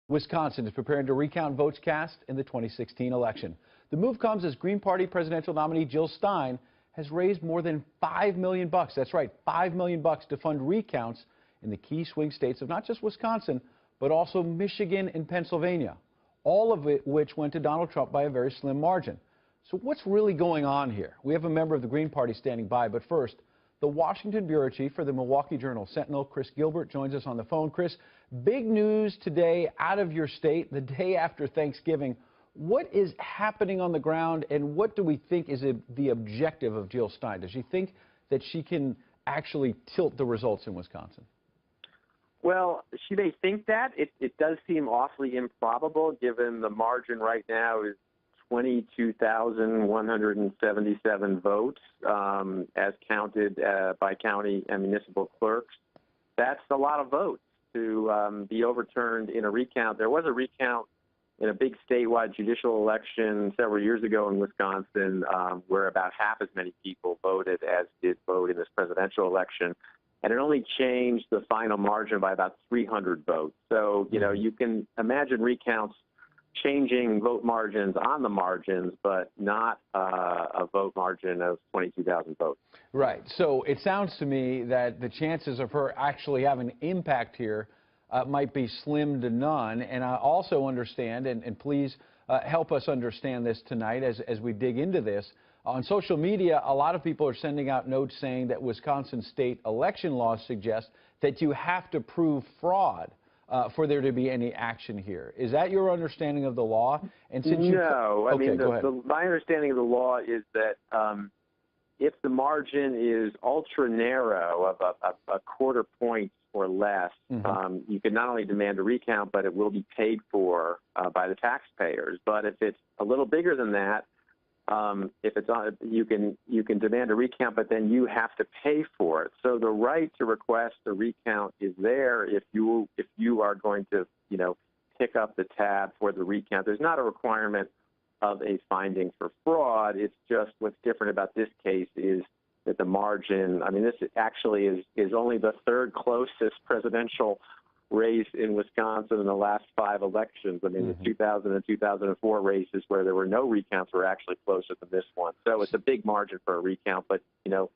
Wisconsin is preparing to recount votes cast in the 2016 election. The move comes as Green Party presidential nominee Jill Stein has raised more than $5 million. That's right, $5 million to fund recounts in the key swing states of not just Wisconsin, but also Michigan and Pennsylvania, all of it which went to Donald Trump by a very slim margin. So what's really going on here? We have a member of the Green Party standing by, but first, the Washington bureau chief for the Milwaukee Journal-Sentinel, Chris Gilbert, joins us on the phone. Chris, big news today out of your state, the day after Thanksgiving. What is happening on the ground, and what do we think is the objective of Jill Stein? Does she think that she can actually tilt the results in Wisconsin? Well, she may think that. It does seem awfully improbable, given the margin right now is 22,177 votes, as counted by county and municipal clerks. That's a lot of votes to be overturned in a recount. There was a recount in a big statewide judicial election several years ago in Wisconsin, where about half as many people voted as did vote in this presidential election. And it only changed the final margin by about 300 votes. So, you know, you can imagine recounts changing vote margins on the margins, but not a vote margin of 22,000 votes. Right. So it sounds to me that the chances of her actually having an impact here might be slim to none. And I also understand, and please help us understand this tonight as we dig into this. On social media, a lot of people are sending out notes saying that Wisconsin state election laws suggest that you have to prove fraud for there to be any action here. Is that your understanding of the law? And since no, I mean, my understanding of the law is that if the margin is ultra narrow of a quarter point or less, you can not only demand a recount, but it will be paid for by the taxpayers. But if it's a little bigger than that, if it's on, you can demand a recount, but then you have to pay for it. So the right to request a recount is there if you are going to, you know, pick up the tab for the recount. There's not a requirement of a finding for fraud. It's just what's different about this case is that the margin. I mean, this actually is only the third closest presidential race in Wisconsin in the last 5 elections. I mean, the 2000 and 2004 races where there were no recounts were actually closer than this one. So it's a big margin for a recount, but, you know,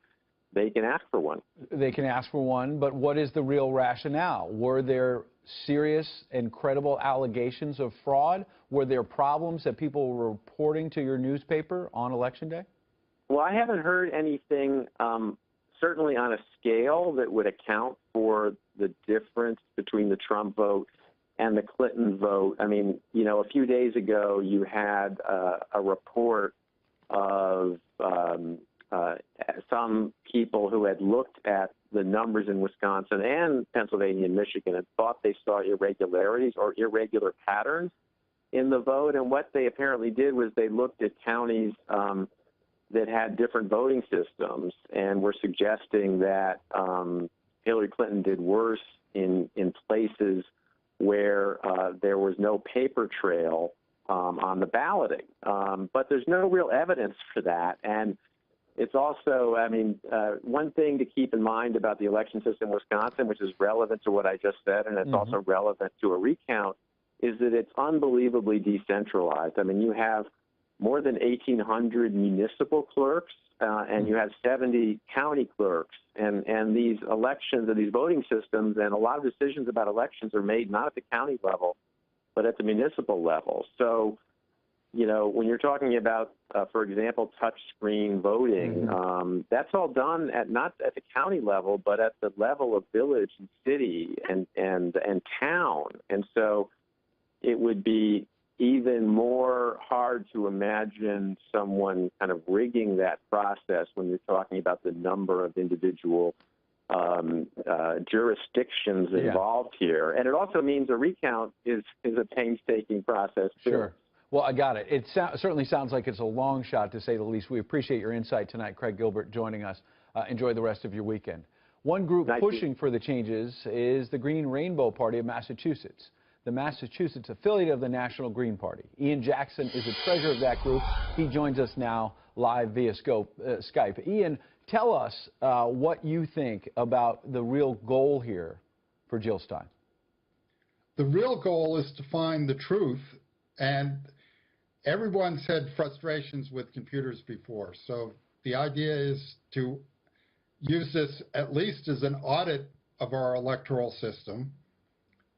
they can ask for one. They can ask for one, but what is the real rationale? Were there serious and credible allegations of fraud? Were there problems that people were reporting to your newspaper on Election Day? Well, I haven't heard anything certainly on a scale that would account for the difference between the Trump vote and the Clinton vote. I mean, you know, a few days ago you had a report of some people who had looked at the numbers in Wisconsin and Pennsylvania and Michigan and thought they saw irregularities or irregular patterns in the vote. And what they apparently did was they looked at counties that had different voting systems and were suggesting that Hillary Clinton did worse in places where there was no paper trail on the balloting. But there's no real evidence for that. And it's also, I mean, one thing to keep in mind about the election system in Wisconsin, which is relevant to what I just said, and it's also relevant to a recount, is that it's unbelievably decentralized. I mean, you have more than 1,800 municipal clerks, and you have 70 county clerks. And these elections and these voting systems and a lot of decisions about elections are made not at the county level, but at the municipal level. So, you know, when you're talking about, for example, touch screen voting, that's all done not at the county level, but at the level of village and city and town. And so it would be even more hard to imagine someone kind of rigging that process when you're talking about the number of individual jurisdictions involved here. And it also means a recount is a painstaking process, too. Sure. Well, I got it. It certainly sounds like it's a long shot, to say the least. We appreciate your insight tonight, Craig Gilbert, joining us. Enjoy the rest of your weekend. One group pushing for the changes is the Green Rainbow Party of Massachusetts, the Massachusetts affiliate of the National Green Party. Ian Jackson is the treasurer of that group. He joins us now live via Skype. Ian, tell us what you think about the real goal here for Jill Stein. the real goal is to find the truth, and everyone's had frustrations with computers before. So the idea is to use this at least as an audit of our electoral system.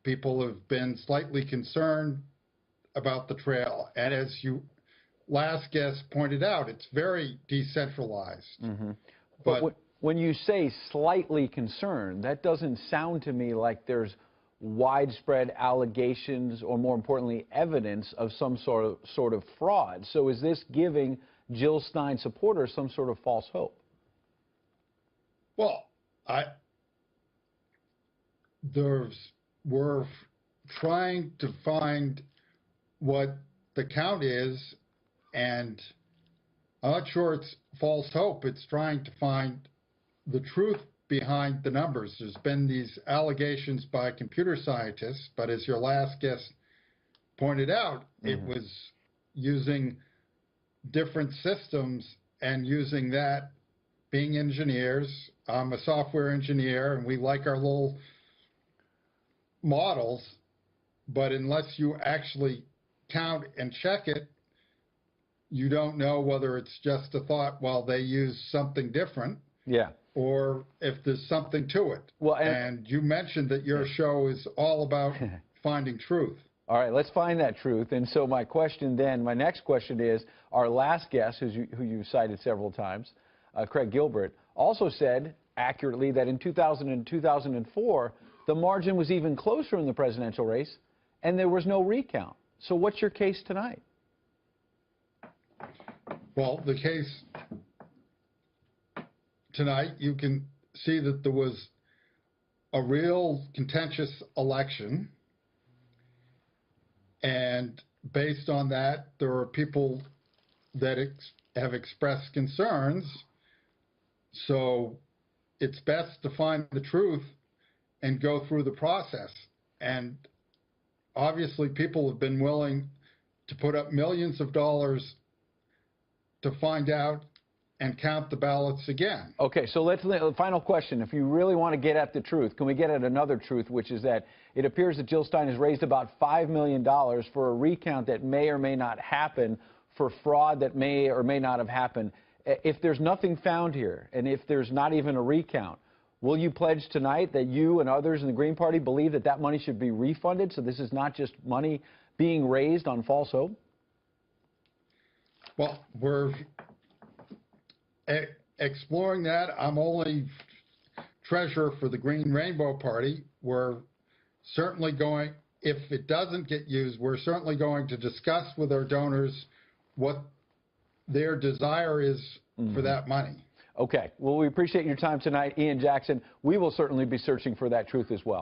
People have been slightly concerned about the trail, and as you last guest pointed out, it's very decentralized. Mm-hmm. But when you say slightly concerned, that doesn't sound to me like there's widespread allegations or, more importantly, evidence of some sort of fraud. So is this giving Jill Stein supporters some sort of false hope? Well, we're trying to find what the count is, and I'm not sure it's false hope. It's trying to find the truth behind the numbers. There's been these allegations by computer scientists, but as your last guest pointed out, it was using different systems and using that, being engineers. I'm a software engineer, and we like our little models, but unless you actually count and check it, you don't know whether it's just a thought while they use something different. Yeah. Or if there's something to it. Well, and you mentioned that your show is all about finding truth. All right, let's find that truth. And so my next question is, our last guest, who you cited several times, Craig Gilbert, also said accurately that in 2000 and 2004, the margin was even closer in the presidential race, and there was no recount. So what's your case tonight? Well, the case tonight, you can see that there was a real contentious election, and based on that, there are people that have expressed concerns. So it's best to find the truth and go through the process. And obviously, people have been willing to put up millions of dollars to find out and count the ballots again. Okay, so final question. If you really want to get at the truth, can we get at another truth, which is that it appears that Jill Stein has raised about $5 million for a recount that may or may not happen, for fraud that may or may not have happened. If there's nothing found here, and if there's not even a recount, will you pledge tonight that you and others in the Green Party believe that that money should be refunded, so this is not just money being raised on false hope? Well, we're exploring that. I'm only treasurer for the Green Rainbow Party. We're certainly going, if it doesn't get used, we're certainly going to discuss with our donors what their desire is for that money. Okay. Well, we appreciate your time tonight, Ian Jackson. We will certainly be searching for that truth as well.